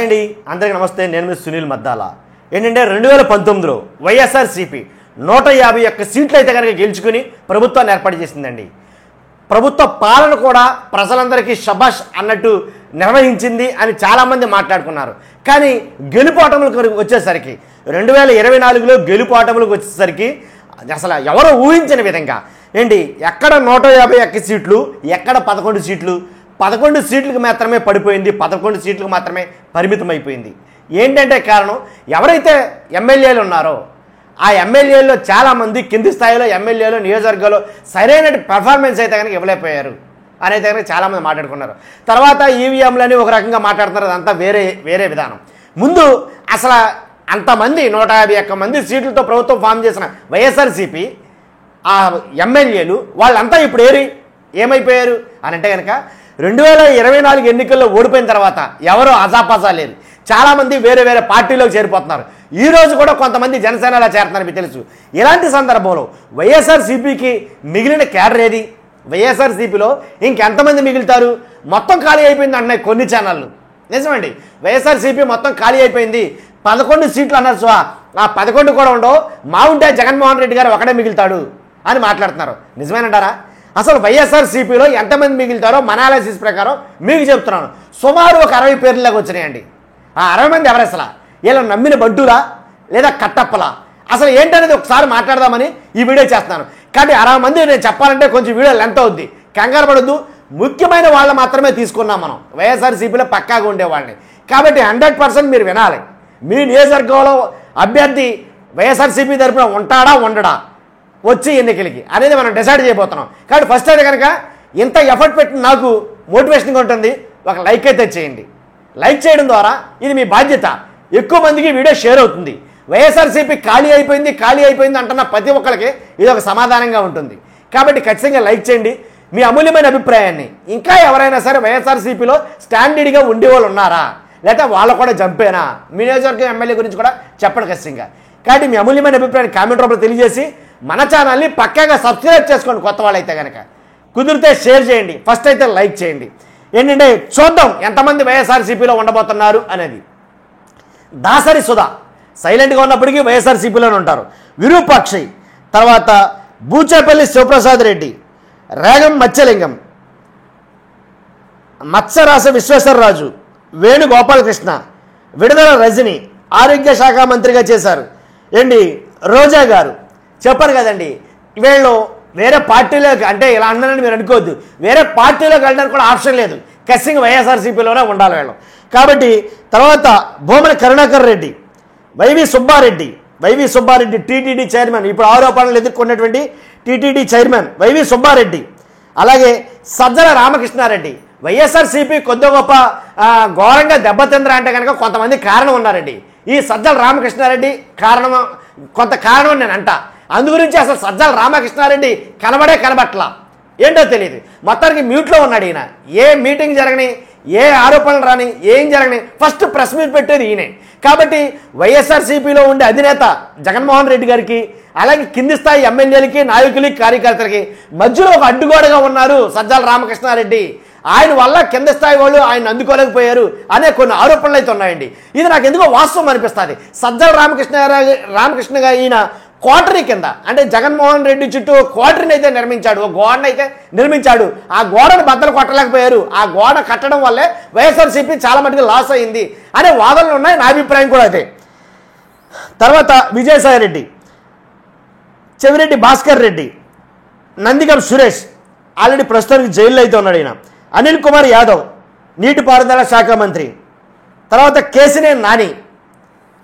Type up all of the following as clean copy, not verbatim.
అండి అందరికీ నమస్తే. నేను మీ సునీల్ మద్దాల. ఏంటంటే 2019లో వైఎస్ఆర్సీపీ 151 సీట్లు అయితే కనుక గెలుచుకుని ప్రభుత్వాన్ని ఏర్పాటు చేసిందండి. ప్రభుత్వ పాలన కూడా ప్రజలందరికీ షబాష్ అన్నట్టు నిర్వహించింది అని చాలామంది మాట్లాడుకున్నారు. కానీ గెలుపోటములకు వచ్చేసరికి 2024లో గెలుపోటములకు వచ్చేసరికి అసలు ఎవరో ఊహించని విధంగా ఏంటి ఎక్కడ 151 సీట్లు, ఎక్కడ 11 సీట్లు, 11 సీట్లకు మాత్రమే పడిపోయింది, 11 సీట్లకు మాత్రమే పరిమితం అయిపోయింది. ఏంటంటే కారణం, ఎవరైతే ఎమ్మెల్యేలు ఉన్నారో ఆ ఎమ్మెల్యేల్లో చాలామంది కింది స్థాయిలో ఎమ్మెల్యేలు నియోజకవర్గాల్లో సరైన పెర్ఫార్మెన్స్ అయితే కనుక ఇవ్వలేకపోయారు అనేది కనుక చాలామంది మాట్లాడుకున్నారు. తర్వాత ఈవీఎంలని ఒక రకంగా మాట్లాడుతున్నారు, అదంతా వేరే విధానం. ముందు అసలు అంతమంది 151 మంది సీట్లతో ప్రభుత్వం ఫామ్ చేసిన వైఎస్ఆర్సీపీ ఆ ఎమ్మెల్యేలు వాళ్ళంతా ఇప్పుడు ఏమైపోయారు అని అంటే కనుక 2024 ఎన్నికల్లో ఓడిపోయిన తర్వాత ఎవరో అజాపాజా లేరు, చాలామంది వేరే పార్టీలోకి చేరిపోతున్నారు. ఈరోజు కూడా కొంతమంది జనసేనలా చేరుతున్నారు, మీకు తెలుసు. ఇలాంటి సందర్భంలో వైఎస్ఆర్సీపీకి మిగిలిన క్యాడర్ ఏది? వైఎస్ఆర్సీపీలో ఇంకెంతమంది మిగులుతారు? మొత్తం ఖాళీ అయిపోయింది అంటున్నాయి కొన్ని ఛానళ్ళు. నిజమండి, వైఎస్ఆర్సీపీ మొత్తం ఖాళీ అయిపోయింది. 11 సీట్లు అన్నారు. సో ఆ 11 కూడా ఉండవు, మా ఉంటే జగన్మోహన్ రెడ్డి గారు ఒకడే మిగులుతాడు అని మాట్లాడుతున్నారు. నిజమేనంటారా? అసలు వైఎస్ఆర్సీపీలో ఎంతమంది మిగులుతారో మన అనాలిసిస్ ప్రకారం మీకు చెప్తున్నాను. సుమారు ఒక 60 పేర్లలాగా వచ్చినాయండి. ఆ 60 మంది ఎవరు? అసలు వీళ్ళని నమ్మిన బంటులా లేదా కట్టప్పలా? అసలు ఏంటనేది ఒకసారి మాట్లాడదామని ఈ వీడియో చేస్తున్నాను. కానీ 60 మంది నేను చెప్పాలంటే కొంచెం వీడియో లెంత్ అవుద్ది, కంగారు పడొద్దు. ముఖ్యమైన వాళ్ళు మాత్రమే తీసుకున్నాం మనం వైఎస్ఆర్సీపీలో పక్కాగా ఉండేవాళ్ళని. కాబట్టి 100% మీరు వినాలి. మీ నియోజకవర్గంలో అభ్యర్థి వైఎస్ఆర్సీపీ తరఫున ఉంటాడా ఉండడా వచ్చి ఎన్నికలకి అనేది మనం డిసైడ్ చేయబోతున్నాం. కాబట్టి ఫస్ట్ అయితే కనుక ఇంత ఎఫర్ట్ పెట్టి నాకు మోటివేషన్గా ఉంటుంది, ఒక లైక్ అయితే చేయండి. లైక్ చేయడం ద్వారా ఇది మీ బాధ్యత, ఎక్కువ మందికి వీడియో షేర్ అవుతుంది. వైఎస్ఆర్సీపీ ఖాళీ అయిపోయింది అంటున్న ప్రతి ఒక్కరికి ఇది ఒక సమాధానంగా ఉంటుంది. కాబట్టి ఖచ్చితంగా లైక్ చేయండి. మీ అమూల్యమైన అభిప్రాయాన్ని, ఇంకా ఎవరైనా సరే వైఎస్ఆర్సీపీలో స్టాండర్డ్గా ఉండేవాళ్ళు ఉన్నారా, లేకపోతే వాళ్ళు కూడా జంపేనా, మీ నియోజకవర్గం ఎమ్మెల్యే గురించి కూడా చెప్పండి ఖచ్చితంగా. కాబట్టి మీ అమూల్యమైన అభిప్రాయాన్ని కామెంట్ రూపంలో తెలియజేసి మన ఛానల్ని పక్కాగా సబ్స్క్రైబ్ చేసుకోండి. కొత్త వాళ్ళు అయితే కనుక కుదిరితే షేర్ చేయండి, ఫస్ట్ అయితే లైక్ చేయండి. ఏంటంటే చూద్దాం ఎంతమంది వైఎస్ఆర్సీపీలో ఉండబోతున్నారు అనేది. దాసరి సుధా సైలెంట్గా ఉన్నప్పటికీ వైఎస్ఆర్సీపీలోనే ఉంటారు. విరూపాక్షి, తర్వాత బూచేపల్లి శివప్రసాద్ రెడ్డి, రేగం మత్స్యలింగం, మత్స్యరాస విశ్వేశ్వరరాజు, వేణుగోపాలకృష్ణ, విడుదల రజని ఆరోగ్య శాఖ మంత్రిగా చేశారు. ఏంటి రోజా గారు చెప్పారు కదండి. వీళ్ళు వేరే పార్టీలోకి, అంటే ఇలా అన్నానని మీరు అనుకోవద్దు, వేరే పార్టీలోకి వెళ్ళడానికి కూడా ఆప్షన్ లేదు, ఖచ్చితంగా వైఎస్ఆర్సీపీలోనే ఉండాలి వీళ్ళు. కాబట్టి తర్వాత Bhumana Karunakar Reddy, Y V Subba Reddy TTD chairman, ఇప్పుడు ఆరోపణలు ఎదుర్కొన్నటువంటి టీటీడీ చైర్మన్ వైవి సుబ్బారెడ్డి. అలాగే సజ్జల రామకృష్ణారెడ్డి. వైఎస్ఆర్సీపీ కొద్ది గొప్ప ఘోరంగా దెబ్బతిందరా అంటే కనుక కొంతమంది కారణం ఉన్నారండి. ఈ సజ్జల రామకృష్ణారెడ్డి కొంత కారణం నేను అంట. అందుగురించి అసలు సజ్జల రామకృష్ణారెడ్డి కనబట్లా, ఏంటో తెలియదు. మొత్తానికి మ్యూట్లో ఉన్నాడు ఈయన. ఏ మీటింగ్ జరగని, ఏ ఆరోపణలు రాని, ఏం జరగని ఫస్ట్ ప్రెస్ మీట్ పెట్టేది ఈయనే. కాబట్టి వైఎస్ఆర్సీపీలో ఉండే అధినేత జగన్మోహన్ రెడ్డి గారికి, అలాగే కింది స్థాయి ఎమ్మెల్యేలకి, నాయకులకి, కార్యకర్తలకి మధ్యలో ఒక అడ్డుగోడగా ఉన్నారు సజ్జల రామకృష్ణారెడ్డి. ఆయన వల్ల కింద స్థాయి వాళ్ళు ఆయన అందుకోలేకపోయారు అనే కొన్ని ఆరోపణలు అయితే ఉన్నాయండి. ఇది నాకు ఎందుకో వాస్తవం అనిపిస్తుంది. సజ్జల రామకృష్ణ గారు ఈయన క్వార్టరీ కింద, అంటే జగన్మోహన్ రెడ్డి చుట్టూ క్వార్టరీని అయితే నిర్మించాడు, ఒక గోడను అయితే నిర్మించాడు. ఆ గోడను బద్దలు కొట్టలేకపోయారు. ఆ గోడ కట్టడం వల్లే వైఎస్ఆర్సీపీ చాలా మటుకు లాస్ అయింది అనే వాదనలు ఉన్నాయి. నా అభిప్రాయం కూడా అదే. తర్వాత విజయసాయి రెడ్డి, చెవిరెడ్డి భాస్కర్ రెడ్డి, నందిగం సురేష్ ఆల్రెడీ ప్రస్తుతానికి జైల్లో అయితే ఉన్నాడు ఈయన. అనిల్ కుమార్ యాదవ్ నీటిపారుదల శాఖ మంత్రి. తర్వాత కేసినేని నాని,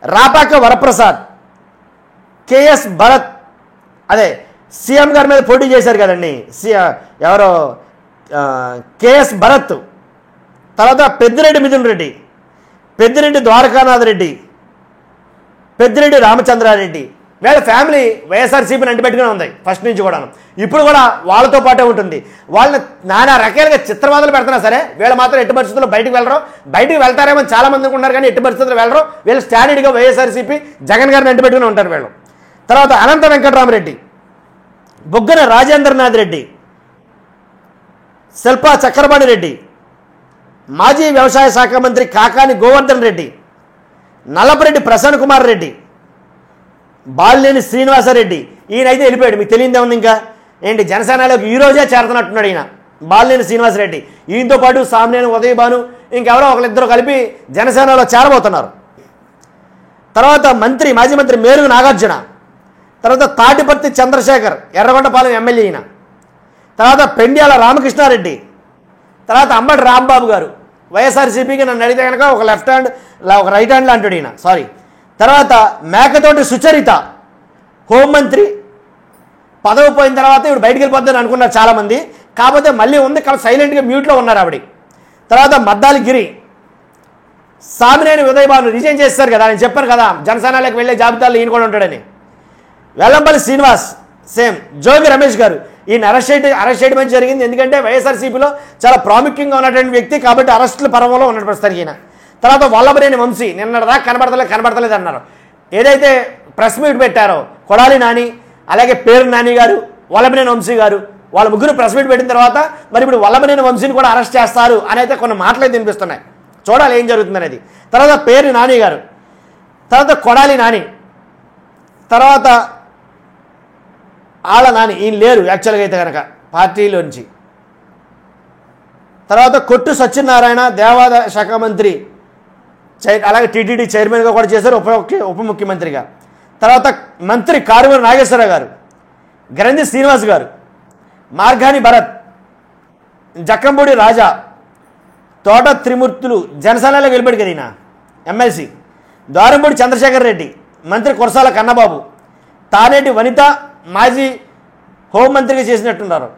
రాపాక వరప్రసాద్, కేఎస్ భరత్, అదే సీఎం గారి మీద పోటీ చేశారు కదండి ఎవరో కేఎస్ భరత్. తర్వాత పెద్దిరెడ్డి మిథున్ రెడ్డి, పెద్దిరెడ్డి ద్వారకానాథ్ రెడ్డి, పెద్దిరెడ్డి రామచంద్రారెడ్డి. వీళ్ళ ఫ్యామిలీ వైఎస్ఆర్సీపీని అంటిపెట్టుకునే ఉంది ఫస్ట్ నుంచి కూడా, ఇప్పుడు కూడా వాళ్ళతో పాటే ఉంటుంది. వాళ్ళని నానా రకాలుగా చిత్రవాదాలు పెడుతున్నా సరే వీళ్ళు మాత్రం ఎట్టి పరిస్థితుల్లో బయటికి వెళ్తారేమో చాలా మంది అనుకున్నారు, కానీ ఎట్టి పరిస్థితుల్లో వెళ్ళరు. వీళ్ళు స్టాండర్డ్గా వైఎస్ఆర్సీపీ జగన్ గారిని అంటిపెట్టుకుని ఉంటారు వీళ్ళు. తర్వాత అనంత వెంకటరామరెడ్డి, బుగ్గన రాజేంద్రనాథ్ రెడ్డి, శిల్పా చక్రపాణి రెడ్డి, మాజీ వ్యవసాయ శాఖ మంత్రి కాకాని గోవర్ధన్ రెడ్డి, నల్లపరెడ్డి ప్రసన్న కుమార్ రెడ్డి, బాలినేని శ్రీనివాసరెడ్డి. ఈయనైతే వెళ్ళిపోయాడు, మీకు తెలియదే ఉంది. ఇంకా ఏంటి జనసేనలోకి ఈరోజే చేరుతున్నట్టున్నాడు ఈయన బాలినేని శ్రీనివాసరెడ్డి. ఈయనతో పాటు సామినేని ఉదయభాను ఇంకెవరో ఒకరిద్దరు కలిపి జనసేనలో చేరబోతున్నారు. తర్వాత మాజీ మంత్రి మేరుగు నాగార్జున, తర్వాత తాటిపర్తి చంద్రశేఖర్ ఎర్రగొండపాలెం ఎమ్మెల్యే ఈయన, తర్వాత పెండ్యాల రామకృష్ణారెడ్డి, తర్వాత అంబటి రాంబాబు గారు వైఎస్ఆర్సీపీకి నన్ను అడిగితే కనుక ఒక లెఫ్ట్ హ్యాండ్ ఒక రైట్ హ్యాండ్లో అంటాడు ఈయన, సారీ. తర్వాత మేకతోటి సుచరిత హోంమంత్రి పదవి పోయిన తర్వాత ఇప్పుడు బయటికి వెళ్ళిపోద్దని అనుకున్నారు చాలామంది, కాకపోతే మళ్ళీ ఉంది కానీ సైలెంట్గా మ్యూట్లో ఉన్నారు ఆవిడ. తర్వాత మద్దాలి గిరి, సామినేని ఉదయభాను రిజైన్ చేస్తారు కదా, నేను చెప్పాను కదా జనసేనలోకి వెళ్ళే జాబితాలో ఈయన కూడా ఉంటాడని. వెల్లంపల్లి శ్రీనివాస్ సేమ్. జోగి రమేష్ గారు ఈయన అరెస్ట్ చేయడం జరిగింది, ఎందుకంటే వైఎస్ఆర్సీపీలో చాలా ప్రాముఖ్యంగా ఉన్నటువంటి వ్యక్తి కాబట్టి అరెస్టుల పర్వంలో ఉన్నట్టు ప్రస్తుతానికి ఈయన. తర్వాత వల్లభనేని వంశీ నిన్నటిదాకా కనబడతలేదు అన్నారు. ఏదైతే ప్రెస్ మీట్ పెట్టారో కొడాలి నాని, అలాగే పేరు నాని గారు, వల్లభనేని వంశీ గారు, వాళ్ళ ముగ్గురు ప్రెస్ మీట్ పెట్టిన తర్వాత మరి ఇప్పుడు వల్లభనేని వంశీని కూడా అరెస్ట్ చేస్తారు అని అయితే కొన్ని మాటలు అయితే వినిపిస్తున్నాయి. చూడాలి ఏం జరుగుతుంది అనేది. తర్వాత పేరు నాని గారు, తర్వాత కొడాలి నాని, తర్వాత ఆళ్ళ నాని, ఈయన లేరు యాక్చువల్గా అయితే కనుక పార్టీలోంచి. తర్వాత కొట్టు సత్యనారాయణ దేవాదాయ శాఖ మంత్రి, అలాగే టీటీడీ చైర్మన్గా కూడా చేశారు, ఉప ముఖ్యమంత్రిగా. తర్వాత మంత్రి కారుమూరి నాగేశ్వరరావు గారు, గ్రంథి శ్రీనివాస్ గారు, మార్గాని భరత్, జక్కంపూడి రాజా, తోట త్రిమూర్తులు జనసేనలోకి వెళ్ళిపోయాడు కదా ఈయన ఎమ్మెల్సీ, ద్వారంపూడి చంద్రశేఖర్ రెడ్డి, మంత్రి కురసాల కన్నబాబు, తానేటి వనిత మాజీ హోంమంత్రిగా చేసినట్టున్నారు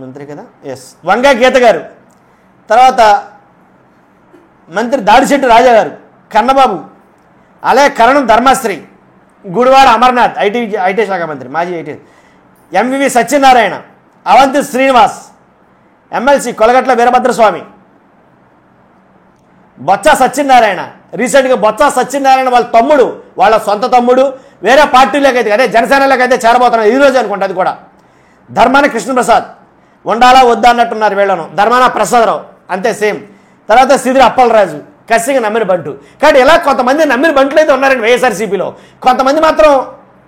మంత్రి కదా, ఎస్, వంగా గీత గారు, తర్వాత మంత్రి దాడిశెట్టి రాజా గారు, కన్నబాబు, అలాగే కరణం ధర్మశ్రీ, గుడివాడ అమర్నాథ్ ఐటీ శాఖ మంత్రి మాజీ IT, M V V Satyanarayana, Avanthi Srinivas, MLC Kolagatla Veerabhadraswamy, Botsa Satyanarayana. రీసెంట్గా బొత్స సత్యనారాయణ వాళ్ళ తమ్ముడు, వాళ్ళ సొంత తమ్ముడు వేరే పార్టీలోకి అయితే అదే జనసేనలోకి అయితే చేరబోతున్నారు ఈరోజు అనుకుంటా. అది కూడా ధర్మాన కృష్ణప్రసాద్, ఉండాలా వద్దా అన్నట్టున్నారు వీళ్ళను. ధర్మాన ప్రసాదరావు అంతే సేమ్. తర్వాత సిదిరి అప్పలరాజు, కసిగా నమ్మిన బంటు. కాబట్టి ఇలా కొంతమంది నమ్మిన బంట్లు అయితే ఉన్నారండి వైఎస్ఆర్సీపీలో. కొంతమంది మాత్రం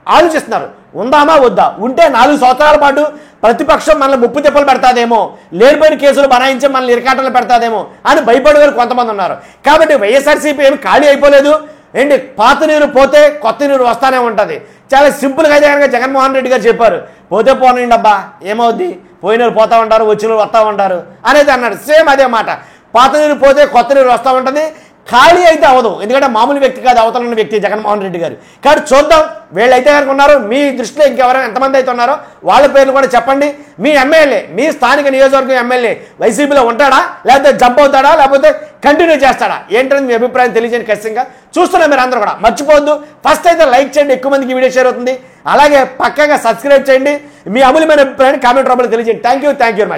ఆలోచిస్తున్నారు ఉందామా వద్దా, ఉంటే 4 సంవత్సరాల పాటు ప్రతిపక్షం మనల్ని ముప్పు తిప్పలు పెడతాదేమో, లేనిపోయిన కేసులు బనాయించి మనల్ని ఇరకాటలు పెడతాదేమో అని భయపడేవారు కొంతమంది ఉన్నారు. కాబట్టి వైఎస్ఆర్సీపీ ఏమి ఖాళీ అయిపోలేదు ఏంటి, పాత నీరు పోతే కొత్త నీరు వస్తానే ఉంటుంది. చాలా సింపుల్గా అయితే కనుక జగన్మోహన్ రెడ్డి గారు చెప్పారు, పోతే పోనండి అబ్బా ఏమవుద్ది, పోయిన నీరు పోతూ ఉంటారు, వచ్చిన నీరు వస్తూ ఉంటారు అనేది అన్నాడు. సేమ్ అదే మాట, పాత నీరు పోతే కొత్త నీరు వస్తూ ఉంటుంది, ఖాళీ అయితే అవదు. ఎందుకంటే మామూలు వ్యక్తి కాదు అవతల ఉన్న వ్యక్తి జగన్మోహన్ రెడ్డి గారు. కాబట్టి చూద్దాం వీళ్ళైతే కనుక ఉన్నారు. మీ దృష్టిలో ఇంకెవరైనా ఎంతమంది అయితే ఉన్నారో వాళ్ళ పేర్లు కూడా చెప్పండి. మీ ఎమ్మెల్యే, మీ స్థానిక నియోజకవర్గం ఎమ్మెల్యే వైసీపీలో ఉంటాడా, లేకపోతే జంప్ అవుతాడా, లేకపోతే కంటిన్యూ చేస్తాడా ఏంటని మీ అభిప్రాయం తెలియజేయండి. ఖచ్చితంగా చూస్తున్నా మీరు అందరూ కూడా. మర్చిపోవద్దు, ఫస్ట్ అయితే లైక్ చేయండి, ఎక్కువ మందికి వీడియో షేర్ అవుతుంది. అలాగే పక్కగా సబ్స్క్రైబ్ చేయండి. మీ అమూల్యమైన అభిప్రాయాన్ని కామెంట్ రూపంలో తెలియజేయండి. Thank you very much.